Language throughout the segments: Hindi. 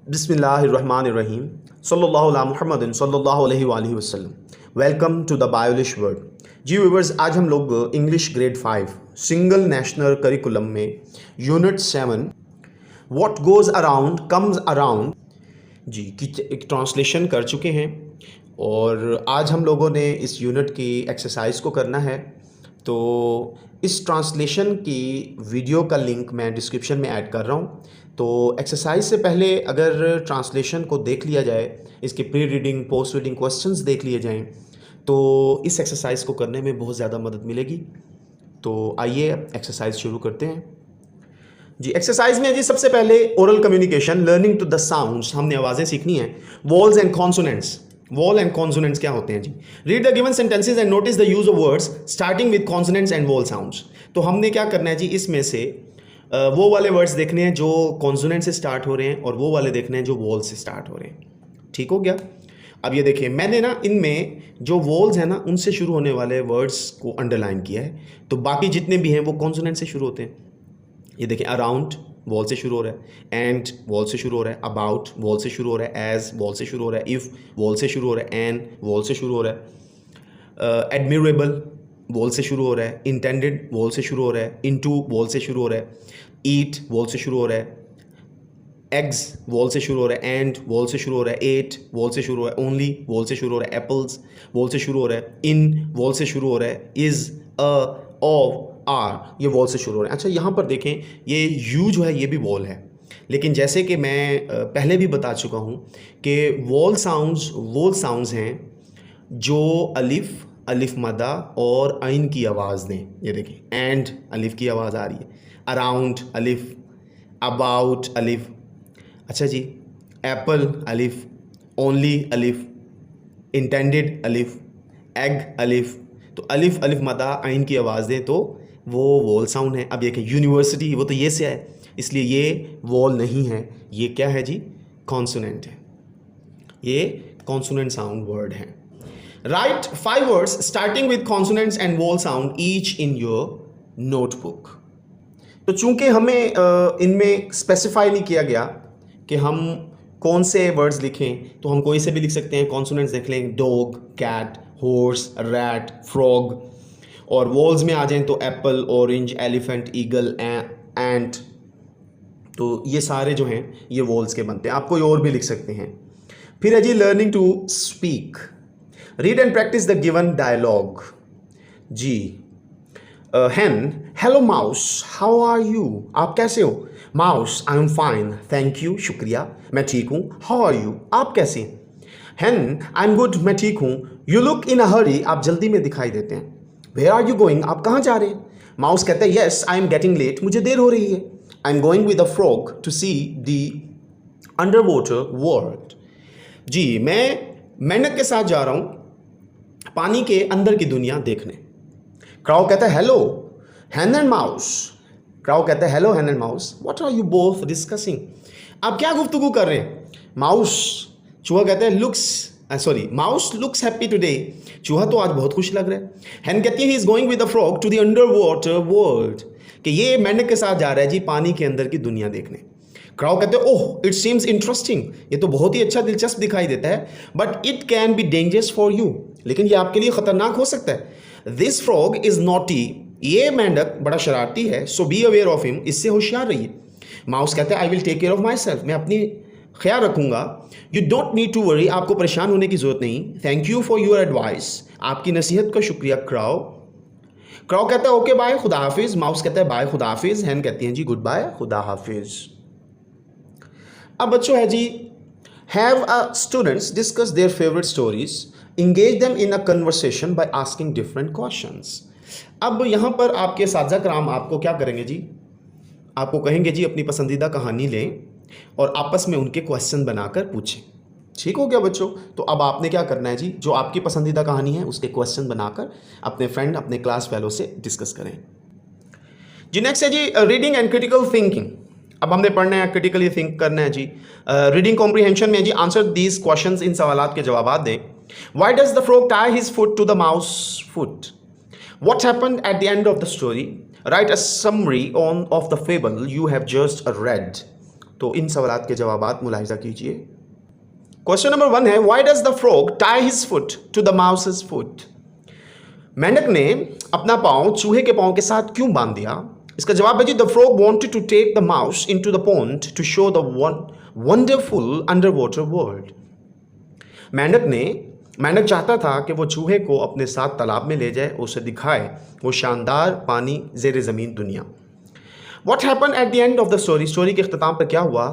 बिस्मिल्लाहिर्रहमानिर्रहीम सल्लल्लाहु अला मुहम्मदिन सल्लल्लाहु अलैहि वसल्लम। Welcome to the Biolish world. जी व्यूवर्स, आज हम लोग English grade 5 single national curriculum में unit 7 what goes around comes around जी की एक ट्रांसलेशन कर चुके हैं और आज हम लोगों ने इस यूनिट की एक्सरसाइज को करना है। तो इस ट्रांसलेशन की वीडियो का लिंक मैं डिस्क्रिप्शन में ऐड कर रहा हूँ। तो एक्सरसाइज से पहले अगर ट्रांसलेशन को देख लिया जाए, इसके pre reading post reading questions देख लिए जाएं, तो इस एक्सरसाइज को करने में बहुत ज़्यादा मदद मिलेगी। तो आइए एक्सरसाइज शुरू करते हैं जी। एक्सरसाइज में जी सबसे पहले oral communication, learning to the sounds, हमने आवाज़ें सीखनी है। Vowels and consonants, vowel and consonants क्या होते हैं जी। Read the given sentences and notice the use of words starting with consonants and vowel sounds. तो हमने क्या करना है जी, इसमें से वो वाले वर्ड्स देखने हैं जो कॉन्सोनेंट से स्टार्ट हो रहे हैं और वो वाले देखने हैं जो वॉल से स्टार्ट हो रहे हैं। ठीक हो गया। अब ये देखिए, मैंने ना इनमें जो वॉल्स हैं ना उनसे शुरू होने वाले वर्ड्स को अंडरलाइन किया है, तो बाकी जितने भी हैं वो कॉन्सोनेंट से शुरू होते हैं। ये देखें, अराउंड वॉल से शुरू हो रहा है, एंड वॉल से शुरू हो रहा है, अबाउट वॉल से शुरू हो रहा है, एज वॉल से शुरू हो रहा है, इफ़ वॉल से शुरू हो रहा है, एन वॉल से शुरू हो रहा है, एडमिरेबल वॉल से शुरू हो रहा है, इंटेंडेड वॉल से शुरू हो रहा है, इनटू वॉल से शुरू हो रहा है, ईट वॉल से शुरू हो रहा है, एग्स वॉल से शुरू हो रहा है, एंड वॉल से शुरू हो रहा है, एट वॉल से शुरू हो रहा है, ओनली वॉल से शुरू हो रहा है, एप्पल्स वॉल से शुरू हो रहा है, इन वॉल से शुरू हो रहा है, इज़, अ, ऑफ, आर, ये वॉल से शुरू हो रहे हैं। अच्छा, यहाँ पर देखें, ये यू जो है ये भी वॉल है, लेकिन जैसे कि मैं पहले भी बता चुका हूँ कि वॉल साउंड्स हैं जो अलिफ, अलिफ मदा और आइन की आवाज़ दें। ये देखें, एंड अलिफ की आवाज़ आ रही है, अराउंड अलिफ, अबाउट अलिफ, अच्छा जी, एप्पल अलिफ, ओनली अलिफ, इंटेंडेड अलिफ, एग अलिफ। तो अलिफ, अलिफ मदा आइन की आवाज़ दें तो वो वॉल साउंड है। अब देखिए, यूनिवर्सिटी वो तो ये से है, इसलिए ये वॉल नहीं है, ये क्या है जी, कॉन्सोनेंट है, ये कॉन्सोनेंट साउंड वर्ड है। Right 5 words starting with consonants and wall sound each in your notebook. तो चूंकि हमें इनमें स्पेसिफाई नहीं किया गया कि हम कौन से वर्ड्स लिखें, तो हम कोई से भी लिख सकते हैं। कॉन्सोनेंट्स देख लें, dog, cat, horse, rat, frog, और वॉल्स में आ जाएं तो apple, orange, elephant, eagle, ant. तो ये सारे जो हैं ये वॉल्स के बनते हैं। आप कोई और भी लिख सकते हैं। फिर है जी learning to speak, read and practice the given dialogue जी। hen, hello mouse, how are you, आप कैसे हो। Mouse, I am fine, thank you, शुक्रिया, मैं ठीक हूँ। हाउ आर यू, आप कैसे हैं। hen, आई एम गुड, मैं ठीक हूँ। यू लुक इन अ हरी, आप जल्दी में दिखाई देते हैं। वेयर आर यू गोइंग, आप कहाँ जा रहे हैं। माउस कहता है yes, I am getting late, मुझे देर हो रही है। I am going with a frog to see the under water world जी, मैं मेंढक के साथ जा रहा हूँ पानी के अंदर की दुनिया देखने। क्राउ कहता है hello hen and mouse, crow कहता है hello hen and mouse, what are you both discussing, आप क्या गुफ्तगू कर रहे हैं। माउस, चूहा कहता है माउस लुक्स हैप्पी टुडे, चूहा तो आज बहुत खुश लग रहा है। hen कहती है he is going with the frog to the under water world, कि ये मेंढक के साथ जा रहा है जी पानी के अंदर की दुनिया देखने। क्राउ कहते हैं ओह इट सीम्स इंटरेस्टिंग, ये तो बहुत ही अच्छा दिलचस्प दिखाई देता है, but it can be dangerous for you, लेकिन ये आपके लिए खतरनाक हो सकता है। दिस फ्रॉग इज नॉटी, ये मेंढक बड़ा शरारती है, so be aware of him, इससे होशियार रहिए। माउस कहते हैं I will take care of myself, मैं अपनी ख्याल रखूंगा। You don't need to worry, आपको परेशान होने की जरूरत नहीं। Thank you for your advice, आपकी नसीहत का शुक्रिया। क्राउ कहता है ओके बाय, खुदा हाफिज। माउस कहता है बाय, खुदा हाफिज। hen कहती हैं जी गुड बाय, खुदा हाफिज। अब बच्चों है जी, have a students discuss their favourite stories, engage them in a conversation by asking different questions. अब यहाँ पर आपके साथी कराम आपको क्या करेंगे जी, आपको कहेंगे जी अपनी पसंदीदा कहानी लें और आपस में उनके क्वेश्चन बनाकर पूछें। ठीक हो गया बच्चों। तो अब आपने क्या करना है जी, जो आपकी पसंदीदा कहानी है उसके क्वेश्चन बनाकर अपने फ्रेंड, अपने क्लास फेलो से डिस्कस करें जी। नेक्स्ट है जी रीडिंग एंड क्रिटिकल थिंकिंग। अब हमने पढ़ना है, क्रिटिकली थिंक करना है जी। रीडिंग कॉम्प्रीहेंशन में जी आंसर दीज क्वेश्चंस, इन सवालात के जवाब दें। Why does the frog tie his foot to the mouse foot, what happened at the end of the story, write a summary on of the fable you have just read. तो इन सवालात के जवाबात मुलाहिजा कीजिए। क्वेश्चन नंबर 1 है, why does the frog tie his foot to the mouse's foot? मेंढक ने अपना पाँव चूहे के पाँव के साथ क्यों बांध दिया? इसका जवाब है जी, the frog wanted to take the mouse into the pond to show the wonderful under water world. मेंढक चाहता था कि वो चूहे को अपने साथ तालाब में ले जाए, उसे दिखाए वो शानदार पानी ज़ेर ज़मीन दुनिया। What happened at the end of the story? Story के अख्ताम पर क्या हुआ?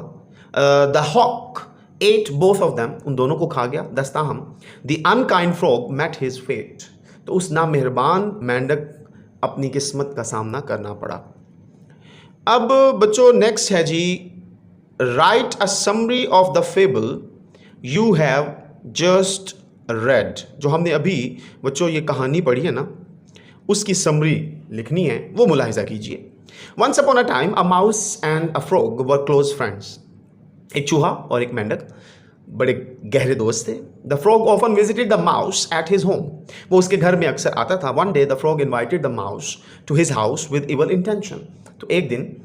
The hawk ate both of them, उन दोनों को खा गया। दस्ताहम the unkind frog met his fate, तो उस नामेहरबान मेंढक अपनी किस्मत का सामना करना पड़ा। अब बच्चों नेक्स्ट है जी, write a summary of the fable you have just read. जो हमने अभी बच्चों ये कहानी पढ़ी है ना, उसकी समरी लिखनी है, वो मुलाहिजा कीजिए। Once upon a time a mouse and a frog were close friends. एक चूहा और एक मेंढक बड़े गहरे दोस्त थे। The frog often visited the mouse at his home, वो उसके घर में अक्सर आता था। One day the frog invited the mouse to his house with evil intention, तो एक दिन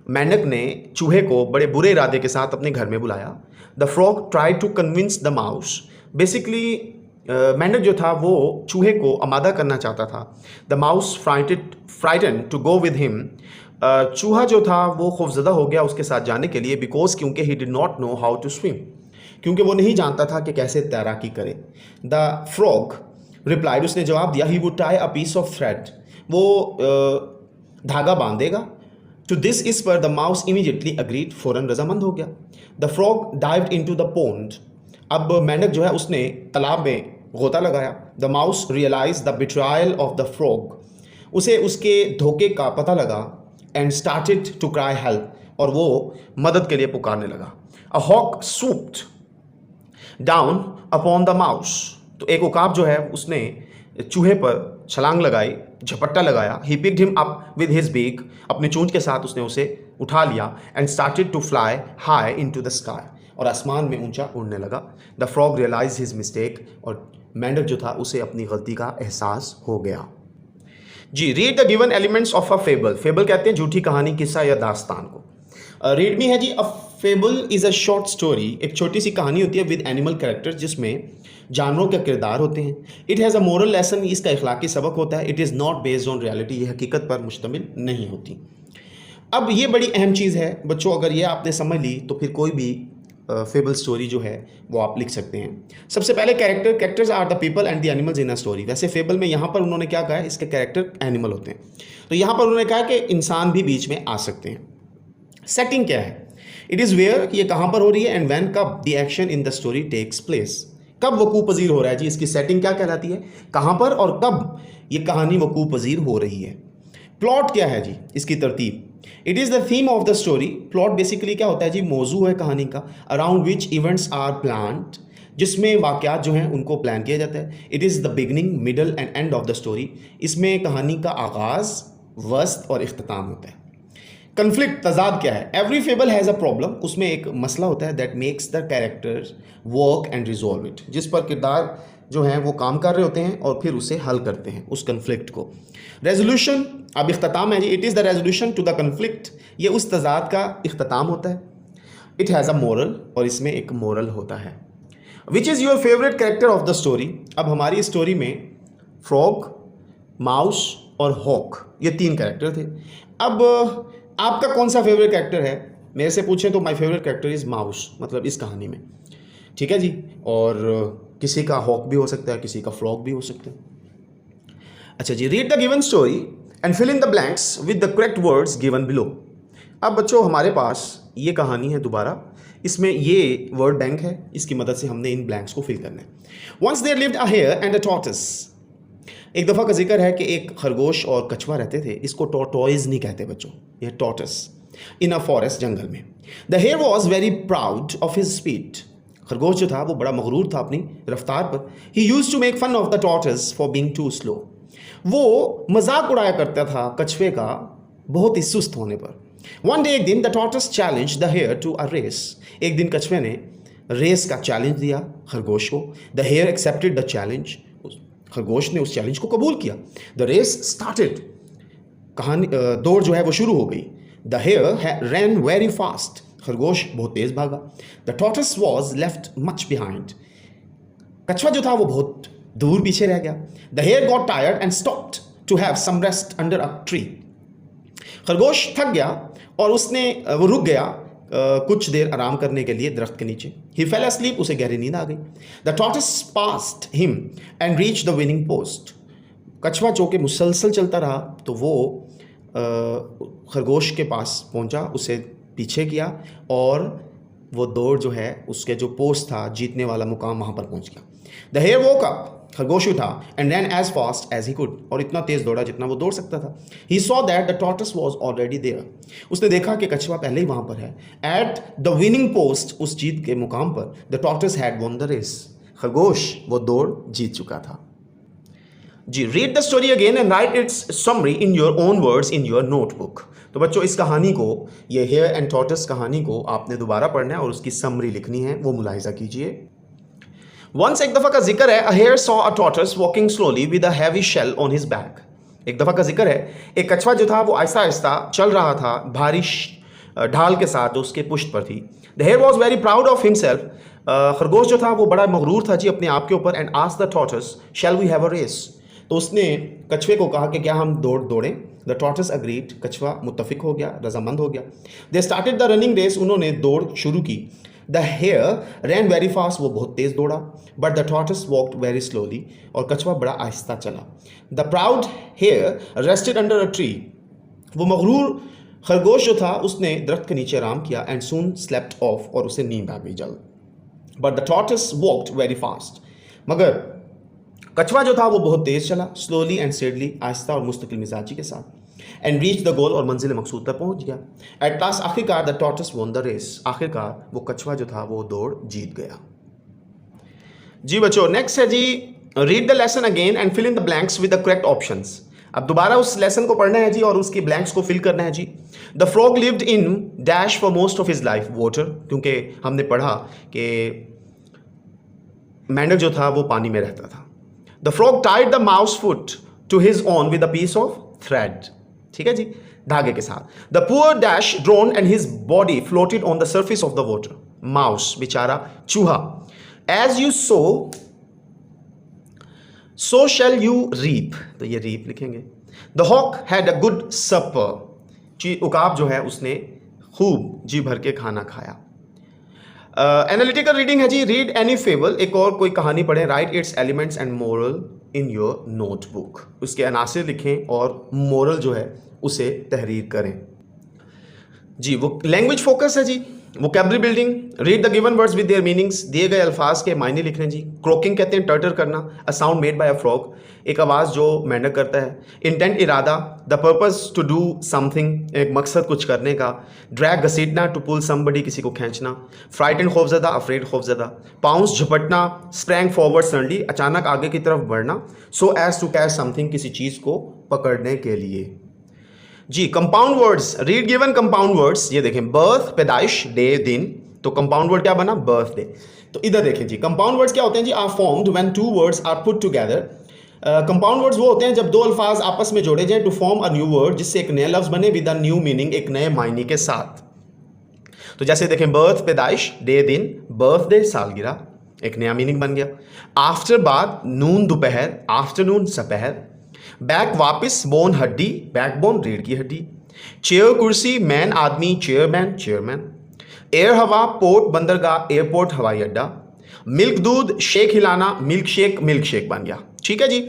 मेंढक ने चूहे को बड़े बुरे इरादे के साथ अपने घर में बुलाया। The frog try to convince the mouse, basically मेंढक जो था वो चूहे को आमादा करना चाहता था। The mouse frighten to go with him, चूहा जो था वो खौफजदा हो गया उसके साथ जाने के लिए, बिकॉज क्योंकि he did not know how to swim, क्योंकि वो नहीं जानता था कि कैसे तैराकी करे। द फ्रॉग रिप्लाइड, उसने जवाब दिया, he would tie a piece of thread, वो धागा बांधेगा। टू दिस इस पर द माउस इमीडिएटली अग्रीड, फ़ौरन रजामंद हो गया। The frog dived into the pond, अब मेंढक जो है उसने तालाब में गोता लगाया। The mouse realize the betrayal of the frog, उसे उसके धोखे का पता लगा। And started to cry help, और वो मदद के लिए पुकारने लगा। A hawk swooped down upon the mouse, तो एक उकाब जो है उसने चूहे पर छलांग लगाई, झपट्टा लगाया। He picked him up with his beak, अपने चोंच के साथ उसने उसे उठा लिया। And started to fly high into the sky, और आसमान में ऊंचा उड़ने लगा। The frog realize his mistake, और मेंढक जो था उसे अपनी गलती का एहसास हो गया। जी, read the given elements of a fable. Fable कहते हैं झूठी कहानी, किस्सा या दास्तान को। रीड मी है जी, a fable is a short story, एक छोटी सी कहानी होती है विद एनिमल कैरेक्टर्स, जिसमें जानवरों के किरदार होते हैं। It has a moral lesson, इसका इखलाकी सबक होता है। It is not based on reality, ये हकीकत पर मुश्तमिल नहीं होती। अब ये बड़ी अहम चीज़ है बच्चों, अगर ये आपने समझ ली तो फिर कोई भी फेबल स्टोरी जो है वो आप लिख सकते हैं। सबसे पहले characters are the people and the animals in a story. वैसे फेबल में यहाँ पर उन्होंने क्या कहा है, इसके कैरेक्टर एनिमल होते हैं, तो यहाँ पर उन्होंने कहा कि इंसान भी बीच में आ सकते हैं। सेटिंग क्या है, इट इज़ वेयर, ये कहाँ पर हो रही है, एंड व्हेन, कब the action in the story takes place, कब वकूफ़ पजीर हो रहा है जी, इसकी सेटिंग क्या कहलाती है, कहाँ पर और कब ये कहानी वकूफ़ पजीर हो रही है। प्लॉट क्या है जी, इसकी तरतीब, it is the theme of the story. Plot basically क्या होता है जी, मौजू है कहानी का, around which events are planned, जिसमें वाक़यात जो हैं उनको प्लान किया जाता है। It is the beginning, middle and end of the story, इसमें कहानी का आगाज़, वस्त और इख्तिताम होता है। कन्फ्लिक्ट, तजाद क्या है, every fable has a problem, उसमें एक मसला होता है that makes the characters work and resolve it, जिस पर किरदार जो हैं वो काम कर रहे होते हैं और फिर उसे हल करते हैं उस कन्फ्लिक्ट को। रेजोल्यूशन, अब इख्तिताम है जी, it is the resolution to the conflict, ये उस तजाद का इख्तिताम होता है। इट हैज़ अ मोरल, और इसमें एक मोरल होता है। Which is your favourite character of the story. अब हमारी स्टोरी में फ्रॉग, माउस और हॉक, ये 3 कैरेक्टर थे। अब आपका कौन सा फेवरेट कैरेक्टर है, मेरे से पूछें तो my favourite character is mouse, मतलब इस कहानी में, ठीक है जी। और किसी का हॉक भी हो सकता है, किसी का फ्रॉग भी हो सकता है। अच्छा जी, read the given story and fill in the blanks with the correct words given below. अब बच्चों हमारे पास ये कहानी है दोबारा, इसमें ये वर्ड बैंक है, इसकी मदद से हमने इन ब्लैंक्स को फिल करना है। Once there lived a hare and a tortoise, एक दफ़ा का जिक्र है कि एक खरगोश और कछुआ रहते थे। इसको टॉर्टोइज नहीं कहते बच्चों, ये टॉर्टस, इन अ फॉरेस्ट, जंगल में। The hare was very proud of his speed, खरगोश जो था वो बड़ा मगरूर था अपनी रफ्तार पर। He used to make fun of the tortoise for being too slow, वो मजाक उड़ाया करता था कछुए का बहुत ही सुस्त होने पर। वन डे, एक दिन, the tortoise challenge the hare to a race, एक दिन कछुए ने रेस का चैलेंज दिया खरगोश को। The hare accepted the challenge, खरगोश ने उस चैलेंज को कबूल किया। द रेस स्टार्टेड, कहानी दौड़ जो है वो शुरू हो गई। The hare ran very fast, खरगोश बहुत तेज भागा। The tortoise was left much behind. कछुआ जो था वो बहुत दूर पीछे रह गया। The hare got tired and stopped to have some rest under a tree. खरगोश थक गया और वो रुक गया कुछ देर आराम करने के लिए दरख्त के नीचे। ही फेल asleep, उसे गहरी नींद आ गई। The tortoise passed him and reach the winning post. कछुआ चौके मुसलसल चलता रहा तो वो खरगोश के पास पहुंचा, उसे पीछे किया और वो दौड़ जो है उसके जो पोस्ट था, जीतने वाला मुकाम, वहाँ पर पहुंच गया। द हेयर वोक अप, खरगोश उठा and ran as fast as he could, और इतना तेज दौड़ा जितना वो दौड़ सकता था। He saw that the tortoise was already there. उसने देखा कि कछुआ पहले ही वहाँ पर है। एट द विनिंग पोस्ट, उस जीत के मुकाम पर, the tortoise had won the race. खरगोश वो दौड़ जीत चुका था। जी, read the story again and write its summary in your own words in your notebook. तो बच्चों इस कहानी को, ये हेयर एंड टॉर्टोइस कहानी को आपने दोबारा पढ़ना है और उसकी समरी लिखनी है, वो मुलाहिजा कीजिए। वंस, एक दफ़ा का जिक्र है, a hare saw a tortoise walking slowly with a heavy shell on his back. एक दफ़ा का जिक्र है, एक कछुआ जो था वो आहिस्ता आहिस्ता चल रहा था भारी ढाल के साथ जो उसके पुष्ट पर थी। The hare was very proud of himself. खरगोश जो था वो बड़ा मगरूर था जी अपने आप के ऊपर। And asked the tortoise, shall we have a race. तो उसने कछुए को कहा कि क्या हम दौड़ें। द टॉर्टोइस अग्रीड, कछुआ मुत्तफिक हो गया, रजामंद हो गया। They started the running race, उन्होंने दौड़ शुरू की। The hare ran very fast, वो बहुत तेज दौड़ा। But the tortoise walked very slowly, और कछुआ बड़ा आहिस्ता चला। The proud hare rested under a tree. वो मगरूर खरगोश जो था उसने दरख्त के नीचे आराम किया। एंड सून स्लेप्ट ऑफ, और उसे नींद आ गई जल्द। But the tortoise walked very fast, मगर कछुआ जो था वो बहुत तेज चला। स्लोली एंड स्टेडली, आहिस्ता और मुस्तकिल मिजाजी के साथ। एंड रीच द गोल, और मंजिल मकसूद तक पहुंच गया। एट लास्ट, आखिरकार, the tortoise won the race. आखिरकार वो कछुआ जो था वो दौड़ जीत गया। जी बच्चों, नेक्स्ट है जी, read the lesson again and fill in the blanks with the correct options. अब दोबारा उस लेसन को पढ़ना है जी और उसकी ब्लैंक्स को फिल करना है जी। The frog lived in dash for most of his life, water, क्योंकि हमने पढ़ा कि मेंढक जो था वो पानी में रहता था। The frog tied the mouse foot to his own with a piece of thread, ठीक है जी, धागे के साथ। The poor dash drowned and his body floated on the surface of the water. Mouse, बेचारा चूहा। As you sow shall you reap, तो ये रीप लिखेंगे। The hawk had a good supper, उकाब जो है उसने खूब जी भर के खाना खाया। एनालिटिकल रीडिंग है जी, रीड एनी फेबल, एक और कोई कहानी पढ़ें। Right it's elements and moral in your notebook, उसके अनासिर लिखें और मोरल जो है उसे तहरीर करें जी। वो लैंग्वेज फोकस है जी। Vocabulary building, read the given words with their meanings, दिए गए अल्फाज के मायने लिखने जी। क्रोकिंग कहते हैं टर्टर करना, a sound made by a frog, एक आवाज़ जो मेंढक करता है। इंटेंट, इरादा, the purpose to do something, एक मकसद कुछ करने का। ड्रैग, घसीटना, टू पुल समबडी, किसी को खींचना। फ्राइटन, खौफजदा, अफ्रेड, खौफजदा। पाउंस, झपटना। स्प्रैंग फॉरवर्ड सडनली, अचानक आगे की तरफ बढ़ना। So as to catch something, किसी चीज़ को पकड़ने के लिए जी। Compound words, read given compound words, ये देखें, बर्थ, पैदाइश, डे, दिन, तो कंपाउंड वर्ड क्या बना, बर्थडे। तो इधर देखें जी, कंपाउंड वर्ड्स क्या होते हैं जी, are formed when two words are put together. Compound words वो होते हैं जब दो अल्फाज आपस में जोड़े जाएं to form a new word, जिससे एक नया लफ्ज बने विद अ न्यू मीनिंग, एक नए मायने के साथ। तो जैसे देखें, बर्थ पैदाइश, डे दिन, बर्थडे सालगिरह, एक नया मीनिंग बन गया। आफ्टर बाद, नून दोपहर, आफ्टरनून सपहर। बैक वापस, बोन हड्डी, बैकबोन रीढ़ की हड्डी। चेयर कुर्सी, मैन आदमी, चेयरमैन चेयरमैन। एयर हवा, पोर्ट बंदरगाह, एयरपोर्ट हवाई अड्डा। मिल्क दूध, शेक हिलाना, मिल्क शेक बन गया, ठीक है जी।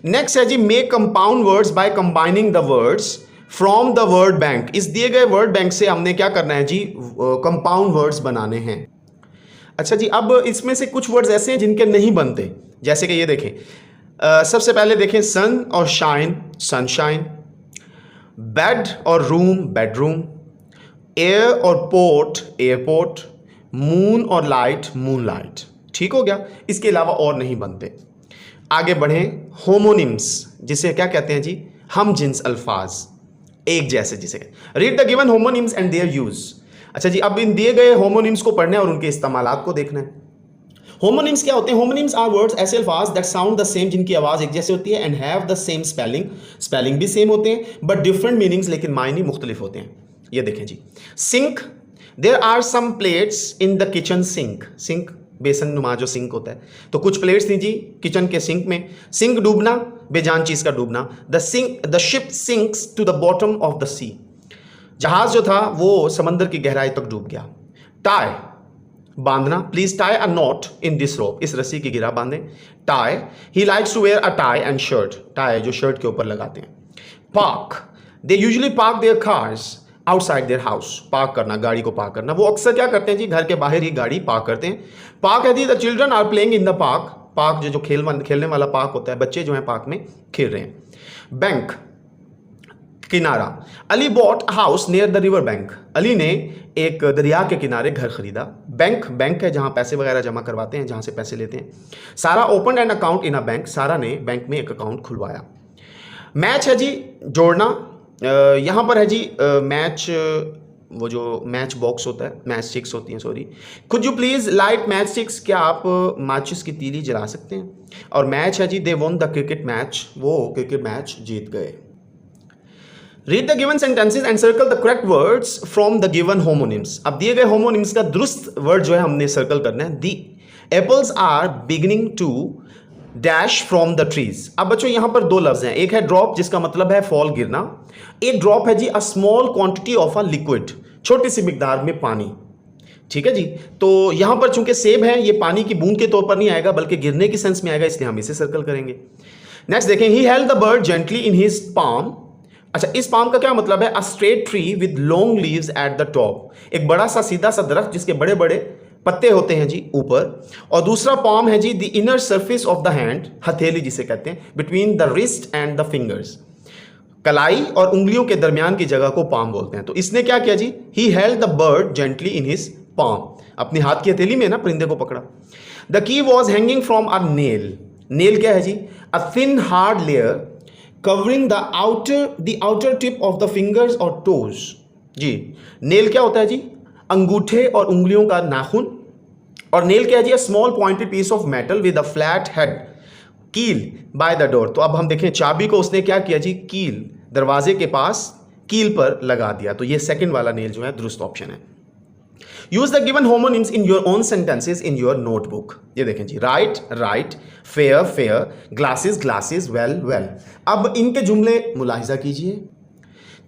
नेक्स्ट है जी, make compound words by combining the words from the word bank. इस दिए गए वर्ड बैंक से हमने क्या करना है जी, कंपाउंड वर्ड्स बनाने हैं। अच्छा जी, अब इसमें से कुछ वर्ड्स ऐसे हैं जिनके नहीं बनते, जैसे कि ये देखें, सबसे पहले देखें, सन और शाइन, सनशाइन। बेड और रूम, बेडरूम। एयर और पोर्ट, एयरपोर्ट। मून और लाइट, मूनलाइट, ठीक हो गया। इसके अलावा और नहीं बनते। आगे बढ़ें, होमोनिम्स, जिसे क्या कहते हैं जी, हम जिन्स अल्फाज, एक जैसे, जिसे read the given homonyms and their use. अच्छा जी, अब इन दिए गए होमोनिम्स को पढ़ना है और उनके इस्तेमालात को देखना है। होमोनिम्स क्या होते हैं, होमोनिम्स आर वर्ड्स, ऐसे अल्फाज दैट साउंड द सेम, जिनकी आवाज़ एक जैसे होती है, and have the same spelling, spelling भी सेम होते हैं, बट डिफरेंट मीनिंग्स, लेकिन मायने मुख्तलिफ होते हैं। ये देखें जी, sink, there are some plates in the kitchen sink, sink basin नुमा जो सिंक होता है, तो कुछ प्लेट्स थी जी किचन के सिंक में। सिंक डूबना, बेजान चीज का डूबना। The ship sinks to the bottom of the sea, जहाज जो था वो समंदर की गहराई तक डूब गया। टाई, बांधना, please tie a knot in this rope, इस रस्सी की गिरा बांधें। Tie, he likes to wear a tie and shirt, tie जो शर्ट के ऊपर लगाते हैं। Park, they usually park their cars outside their house, park करना, गाड़ी को पार्क करना। वो अक्सर क्या करते हैं जी, घर के बाहर ही गाड़ी पार्क करते हैं। पार्क है जी, the children are playing in the park, park जो खेलने वाला पार्क होता है, बच्चे जो हैं पार्क में खेल रहे हैं। बैंक, किनारा, Ali bought house near the river bank, Ali ने एक दरिया के किनारे घर खरीदा। बैंक, बैंक है जहां पैसे वगैरह जमा करवाते हैं, जहां से पैसे लेते हैं। सारा open an account in a bank, सारा ने बैंक में एक अकाउंट खुलवाया। मैच है जी जोड़ना, यहां पर है जी मैच, वो जो मैच बॉक्स होता है, मैच स्टिक्स होती हैं, sorry. Could you please light match sticks, क्या आप माचिस की तीली जला सकते हैं। और मैच है जी they won the cricket match, वो क्रिकेट मैच जीत गए। Read the given sentences and circle the correct words from the given homonyms. अब दिए गए होमोनिम्स का दुरुस्त वर्ड जो है हमने सर्कल करना है। The apples are beginning to dash from the trees. अब बच्चों यहां पर दो लफ्ज हैं, एक है ड्रॉप जिसका मतलब है फॉल, गिरना। एक ड्रॉप है जी a small quantity of a liquid, छोटी सी मिकदार में पानी। ठीक है जी, तो यहां पर चूंकि सेब है, ये पानी की बूंद के तौर पर नहीं आएगा बल्कि गिरने की सेंस में आएगा, इसलिए हम इसे सर्कल करेंगे। नेक्स्ट देखें, ही held the bird gently in his palm. अच्छा, इस पाम का क्या मतलब है, a straight tree with long leaves at the top, एक बड़ा सा सीधा सा दरख्त जिसके बड़े बड़े पत्ते होते हैं जी ऊपर। और दूसरा पाम है जी the inner surface of the hand, हथेली जिसे कहते हैं, between the wrist and the fingers, कलाई और उंगलियों के दरमियान की जगह को पाम बोलते हैं। तो इसने क्या किया जी, he held the bird gently in his palm, अपनी हाथ की हथेली में ना परिंदे को पकड़ा। The key was hanging from a nail, nail क्या है जी, a thin hard layer covering the outer tip of the fingers और टोज। जी, नेल क्या होता है जी, अंगूठे और उंगलियों का नाखून। और नेल क्या है जी, a small pointed piece of metal with a flat head, कील बाय द डोर। तो अब हम देखें, चाबी को उसने क्या किया जी, कील, दरवाजे के पास कील पर लगा दिया। तो ये सेकंड वाला नेल जो है दुरुस्त ऑप्शन है। Use the given homonyms in your own sentences in your notebook. ये देखें जी, right right, fair fair, glasses glasses, well well. अब इनके जुमले मुलाहिजा कीजिए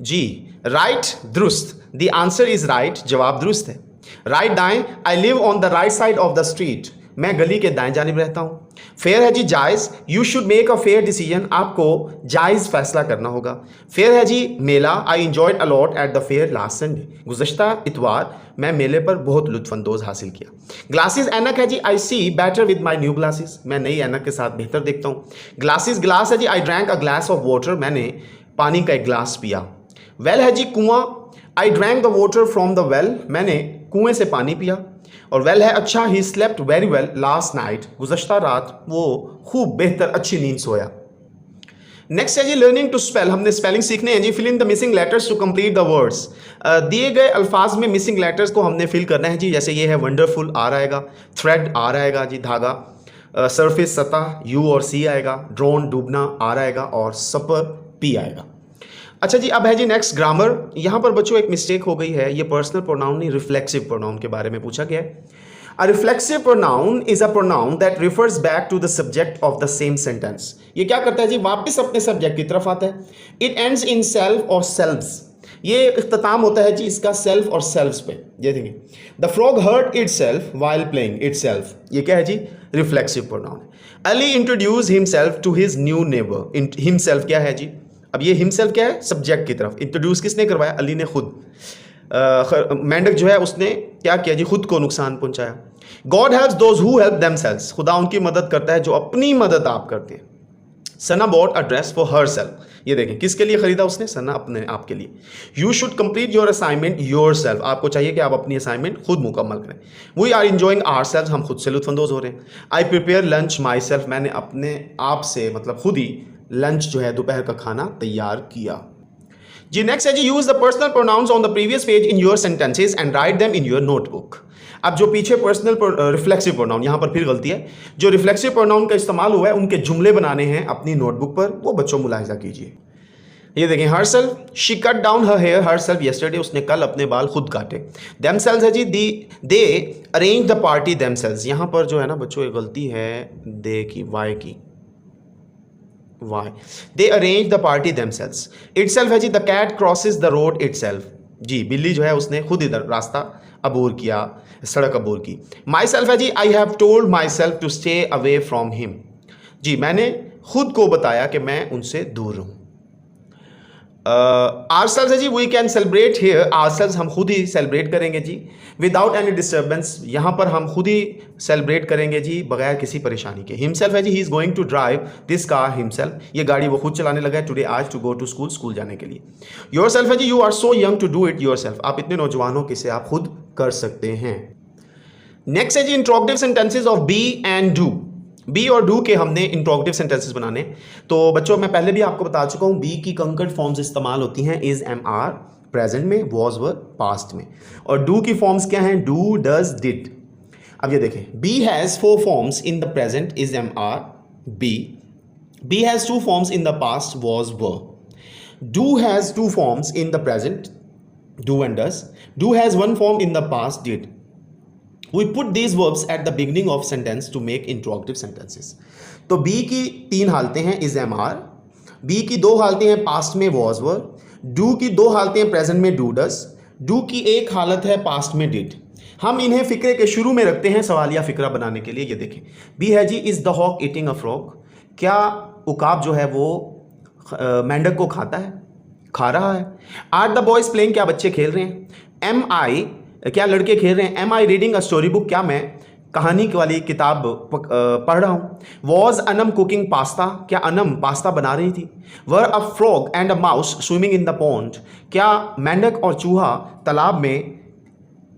जी। राइट दुरुस्त, द आंसर इज राइट, जवाब दुरुस्त है। राइट दाएं, I live on the right side of the street, मैं गली के दाएं जानिब रहता हूं। फेयर है जी जायज, you should make a fair decision, आपको जायज फैसला करना होगा। फेयर है जी मेला, I enjoyed a lot at the fair last Sunday, गुज़श्ता इतवार मैं मेले पर बहुत लुत्फानंदोज हासिल किया। ग्लासेस ऐनक है जी, I see better with my new glasses, मैं नई ऐनक के साथ बेहतर देखता हूँ। ग्लासेस ग्लास है जी, I drank a glass of water, मैंने पानी का एक ग्लास पिया। वेल है जी कुआं, I drank the water from the well, मैंने कुएं से पानी पिया। और वेल है अच्छा, he slept very well last night, गुज़श्ता रात वो खूब बेहतर अच्छी नींद सोया। नेक्स्ट है जी लर्निंग टू स्पेल, हमने स्पेलिंग सीखने हैं जी। Fill in the missing letters to complete the words, दिए गए अल्फाज में मिसिंग लेटर्स को हमने फिल करना है जी। जैसे ये है वंडरफुल, आर आएगा, थ्रेड आर आएगा जी धागा, सरफेस सतह यू और सी आएगा, ड्रोन डूबना आर आएगा, और सपर पी आएगा। अच्छा जी, अब है जी नेक्स्ट ग्रामर। यहाँ पर बच्चों एक मिस्टेक हो गई है, ये पर्सनल प्रोनाउन नहीं रिफ्लेक्सिव प्रोनाउन के बारे में पूछा गया है। A reflexive pronoun is a pronoun that refers back to the subject of the same sentence. ये क्या करता है जी, वापस अपने सब्जेक्ट की तरफ आता है। It ends in self और selves, ये इख्तिताम होता है जी इसका सेल्फ और सेल्व्स पे। ये देखिए, The frog hurt itself while playing itself, ये क्या है जी, रिफ्लेक्सिव प्रोनाउन है। Ali introduced himself to his new neighbor, himself क्या है जी, अब ये हिमसेल्फ क्या है, सब्जेक्ट की तरफ। इंट्रोड्यूस किसने करवाया, अली ने खुद। मेंढक जो है उसने क्या किया जी, खुद को नुकसान पहुंचाया। God helps those who help themselves, खुदा उनकी मदद करता है जो अपनी मदद आप करते हैं। Sana bought a dress for herself, ये देखें किसके लिए खरीदा उसने, सना अपने आप के लिए। You should complete your assignment yourself, आपको चाहिए कि आप अपनी असाइनमेंट खुद मुकम्मल करें। वी आर इंजॉइंग आवरसेल्व्स, हम खुद से लुत्फानंदोज हो रहे हैं। I prepare lunch my self, मैंने अपने आप से मतलब खुद ही लंच जो है दोपहर का खाना तैयार किया जी। नेक्स्ट है जी, use the personal pronouns on the previous page in your sentences and write them in your notebook. अब जो पीछे पर्सनल रिफ्लेक्सिव प्रोनाउन, यहाँ पर फिर गलती है, जो रिफ्लेक्सिव प्रोनाउन का इस्तेमाल हुआ है उनके जुमले बनाने हैं अपनी नोटबुक पर, वो बच्चों मुलाहिजा कीजिए। ये देखें, her self she cut down her hair her self yesterday, उसने कल अपने बाल खुद काटे। देम सेल्स है जी, दे arrange the party them sales, यहाँ पर जो है ना बच्चों ये गलती है दे की, वाई की, वाई, they arrange the party themselves. Itself है जी, the cat crosses the road itself, जी बिल्ली जो है उसने खुद इधर रास्ता अबूर किया, सड़क अबूर की। माई सेल्फ है जी, I have told myself to stay away from him, जी मैंने खुद को बताया कि मैं उनसे दूर रहूं। आरसेल्व्स है जी, we can celebrate here ourselves, हम खुद ही सेलिब्रेट करेंगे जी, विदाउट एनी डिस्टर्बेंस, यहाँ पर हम खुद ही सेलिब्रेट करेंगे जी बगैर किसी परेशानी के। हिमसेल्फ है जी, he is going to drive this car himself, ये गाड़ी वो खुद चलाने लगा है टुडे, आज, to go to school, school जाने के लिए। योर सेल्फ है जी, you are so young to do it yourself, आप इतने नौजवान हो कि इसे आप खुद कर सकते हैं। नेक्स्ट है जी, interrogative sentences of be and do. Be और डू के हमने इंट्रोगेटिव सेंटेंसेस बनाने, तो बच्चों मैं पहले भी आपको बता चुका हूँ, बी की कंकर्ड फॉर्म्स इस्तेमाल होती हैं इज, एम, आर प्रेजेंट में, वॉज, वर पास्ट में, और डू की फॉर्म्स क्या हैं, डू, डज, डिड। अब ये देखें, be has 4 forms in the present is, am, are, be has 2 forms in the past was, were, do has 2 forms in the present do and does, do has 1 form in the past did. We put these verbs at the beginning of sentence to make interrogative sentences. तो B की 3 हालतें हैं is, am, are, B की 2 हालतें हैं पास्ट में was, were, do की 2 हालतें हैं प्रेजेंट में do, does, do की 1 हालत है पास्ट में did। हम इन्हें फिक्रे के शुरू में रखते हैं सवालिया फिक्रा बनाने के लिए। ये देखें, B है जी, is the hawk eating a frog, क्या उकाब जो है वो मेंढक को खाता है, खा रहा है। Are the boys playing, क्या बच्चे खेल रहे हैं। Am I, क्या लड़के खेल रहे हैं। Am I reading a story book, क्या मैं कहानी वाली किताब पढ़ रहा हूँ। वॉज अनम कुकिंग पास्ता, क्या अनम पास्ता बना रही थी। Were a frog and a mouse swimming in the pond, क्या मेंढक और चूहा तालाब में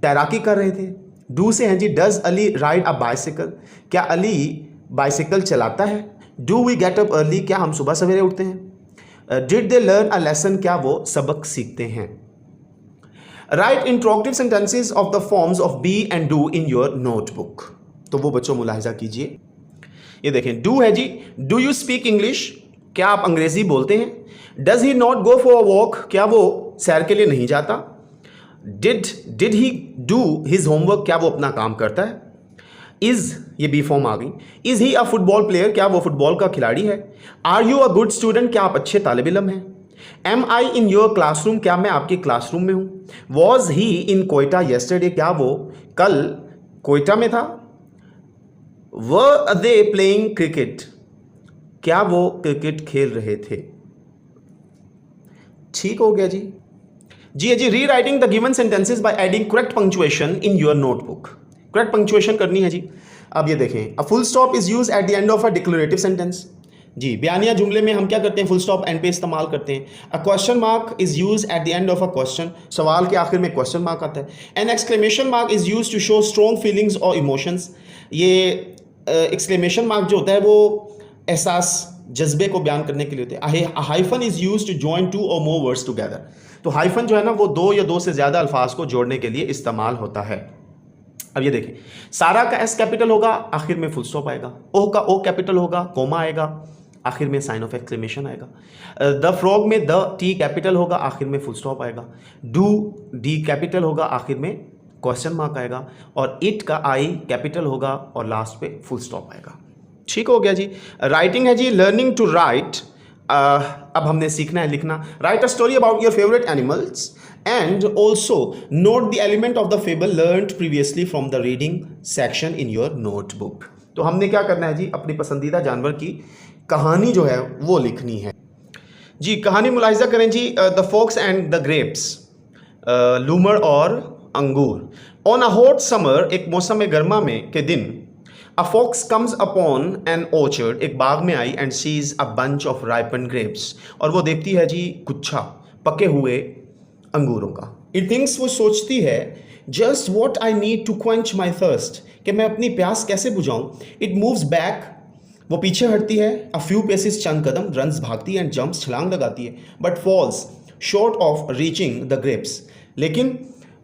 तैराकी कर रहे थे। डू से हैं जी, does Ali ride a bicycle, क्या अली बाइसिकल चलाता है। Do we get up early, क्या हम सुबह सवेरे उठते हैं। Did they learn a lesson, क्या वो सबक सीखते हैं। Write interrogative sentences of the forms of be and do in your notebook. तो वो बच्चों मुलाहिजा कीजिए, ये देखें, डू है जी, डू यू स्पीक इंग्लिश, क्या आप अंग्रेजी बोलते हैं। Does he not go for a walk, क्या वो सैर के लिए नहीं जाता। Did he do his homework, क्या वो अपना काम करता है। इज, ये बी फॉर्म आ गई। Is he a football player, क्या वो फुटबॉल का खिलाड़ी है। Are you a good student, क्या आप अच्छे तालिब इल्म हैं। Am I in your classroom, क्या मैं आपके क्लासरूम में हूँ। Was he in Quetta yesterday, क्या वो कल कोयटा में था। वर दे प्लेइंग क्रिकेट, क्या वो क्रिकेट खेल रहे थे। ठीक हो गया जी। जी rewriting the given sentences by adding correct punctuation in your notebook. Correct punctuation करनी है जी। अब ये देखें, a full stop is use at the end of a declarative sentence. जी बयानिया जुमले में हम क्या करते हैं, फुल स्टॉप एंड पे इस्तेमाल करते हैं। A question mark is use at the end of a question, सवाल के आखिर में क्वेश्चन मार्क आता है। An exclamation mark is use to show strong feelings और इमोशंस। ये एक्सक्लेमेशन मार्क जो होता है वो एहसास, जज्बे को बयान करने के लिए होते हैं। A hyphen is use to join 2 और मोर वर्ड्स टुगेदर। तो हाइफन जो है ना वो 2 या 2 से ज़्यादा अल्फाज को जोड़ने के लिए इस्तेमाल होता है। अब ये देखें, सारा का एस कैपिटल होगा, आखिर में फुल स्टॉप आएगा। ओ का ओ कैपिटल होगा, कोमा आएगा, आखिर में साइन ऑफ एक्सक्लेमेशन आएगा। द फ्रॉग में द टी कैपिटल होगा, आखिर में फुल स्टॉप आएगा। डू डी कैपिटल होगा, आखिर में क्वेश्चन मार्क आएगा। और इट का आई कैपिटल होगा और लास्ट पे फुल स्टॉप आएगा। ठीक हो गया जी। राइटिंग है जी, लर्निंग टू राइट। अब हमने सीखना है लिखना। Right a story about your favourite animals and also note the element of the fable learned previously from the reading section in your notebook. तो हमने क्या करना है जी, अपनी पसंदीदा जानवर की कहानी जो है वो लिखनी है जी। कहानी मुलाहिजा करें जी। The fox and the grapes, लूमर और अंगूर। ऑन अ हॉट समर, एक मौसम गर्मा में के दिन, a fox comes upon an orchard, एक बाग में आई, and sees a bunch of ripen grapes, और वो देखती है जी गुच्छा पके हुए अंगूरों का। इट थिंक्स, वो सोचती है, just what I need to quench my thirst, कि मैं अपनी प्यास कैसे बुझाऊं। इट मूव्स बैक, वो पीछे हटती है। अ फ्यू पेसेस, चंद कदम। रन्स, भागती है। एंड जंप्स, छलांग लगाती है। But falls short of reaching the grapes, लेकिन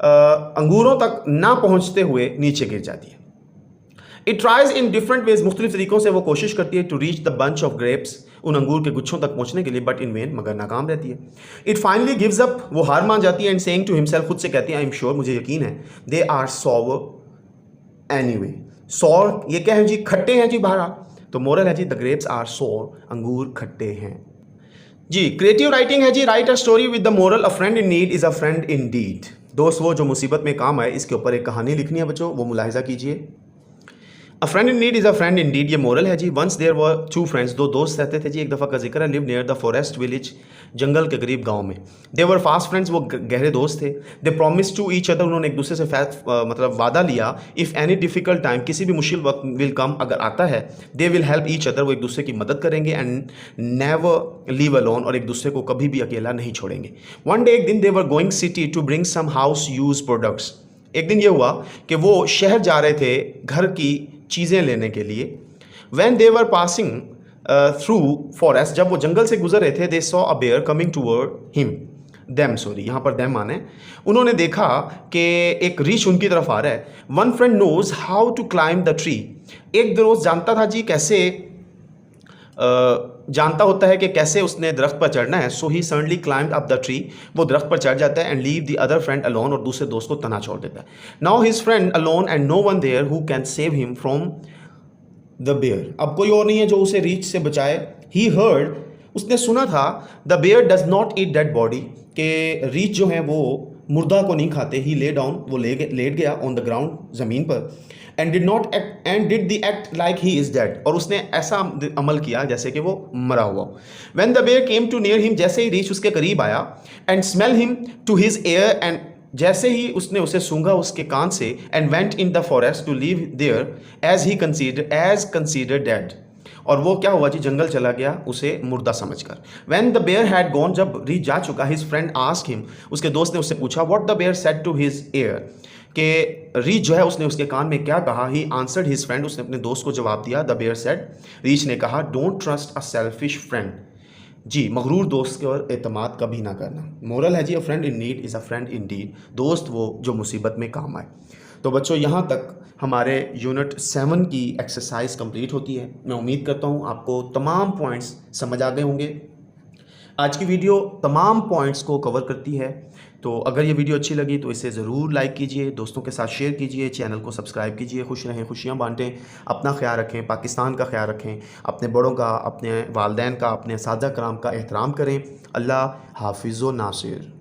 अंगूरों तक ना पहुंचते हुए नीचे गिर जाती है। It tries in different ways, मुख्तलिफ तरीकों से वो कोशिश करती है, to reach the bunch of grapes, उन अंगूर के गुच्छों तक पहुंचने के लिए, बट इन वेन, मगर नाकाम रहती है। इट फाइनली गिव्स अप, वो हार मान जाती है, एंड सेइंग टू हिमसेल्फ, खुद से कहती है, आई एम श्योर, मुझे यकीन है, they are sour anyway. Sour ये क्या है जी? खट्टे हैं जी बहरहाल। तो मोरल है जी, द ग्रेप्स आर सॉर, अंगूर खट्टे हैं जी। क्रिएटिव राइटिंग है जी, write a story with the moral, a friend in need is a friend indeed. दोस्त वो जो मुसीबत में काम आए, इसके ऊपर एक कहानी लिखनी है बच्चों, वो मुलाहिजा कीजिए। A friend in need is a friend indeed, ये मोरल है जी। Once there were two friends, दो दोस्त रहते थे जी, एक दफ़ा का जिक्र है, live near the forest village, जंगल के करीब गांव में। दे वर फास्ट फ्रेंड्स, वो गहरे दोस्त थे। दे प्रॉमिस टू ईच अदर, उन्होंने एक दूसरे से मतलब वादा लिया, इफ़ एनी डिफिकल्ट टाइम, किसी भी मुश्किल वक्त विल कम, अगर आता है, they will help each other, वो एक दूसरे की मदद करेंगे, एंड नेवर लीव अलोन, और एक दूसरे को कभी भी अकेला नहीं छोड़ेंगे। वन डे, एक दिन, they were going city to bring some house use products, एक दिन ये हुआ कि वो शहर जा रहे थे घर की चीज़ें लेने के लिए। When they were passing through forest, जब वो जंगल से गुजर रहे थे, they saw a bear coming toward him, them, sorry यहाँ पर दैम माने, उन्होंने देखा कि एक रीछ उनकी तरफ आ रहा है। One friend knows how to climb the tree, एक दोस्त जानता था जी कैसे जानता होता है कि कैसे उसने दरख्त पर चढ़ना है। So he suddenly climbed up the tree, वो दरख्त पर चढ़ जाता है, and leave the other friend alone, और दूसरे दोस्त को तना छोड़ देता है। Now his friend alone and no one there who can save him from the bear, अब कोई और नहीं है जो उसे रीछ से बचाए। ही हर्ड, उसने सुना था, the bear does not eat dead body, के रीछ जो है वो मुर्दा को नहीं खाते। ही ले डाउन, वो लेट गया ऑन द ग्राउंड, ज़मीन पर, and did not act and did the act like he is dead, और उसने ऐसा अमल किया जैसे कि वो मरा हुआ। When the bear came too near him, जैसे ही रीछ उसके करीब आया, and smell him to his ear, and जैसे ही उसने उसे सूंघा उसके कान से, and went in the forest to live there as consider dead, और वो क्या हुआ जी, जंगल चला गया उसे मुर्दा समझकर। When the bear had gone, जब रीछ जा चुका, हिज फ्रेंड आस्क्ड हिम, उसके दोस्त ने उससे पूछा, what the bear said to his ear, कि रीछ जो है उसने उसके कान में क्या कहा। ही आंसर्ड हिज फ्रेंड, उसने अपने दोस्त को जवाब दिया, द बेयर सेड, रीछ ने कहा, don't trust a selfish friend, जी मगरूर दोस्त के और एतमाद कभी ना करना। मोरल है जी, a friend in need is a friend indeed, दोस्त वो जो मुसीबत में काम आए। तो बच्चों यहाँ तक हमारे यूनिट 7 की एक्सरसाइज कंप्लीट होती है। मैं उम्मीद करता हूँ आपको तमाम पॉइंट्स समझ आ गए होंगे। आज की वीडियो तमाम पॉइंट्स को कवर करती है, तो अगर ये वीडियो अच्छी लगी तो इसे ज़रूर लाइक कीजिए, दोस्तों के साथ शेयर कीजिए, चैनल को सब्सक्राइब कीजिए। खुश रहें, खुशियाँ बांटें, अपना ख्याल रखें, पाकिस्तान का ख्याल रखें, अपने बड़ों का, अपने वालदैन का, अपने सादा कराम का एहतराम करें। अल्लाह हाफिज़ व नासिर।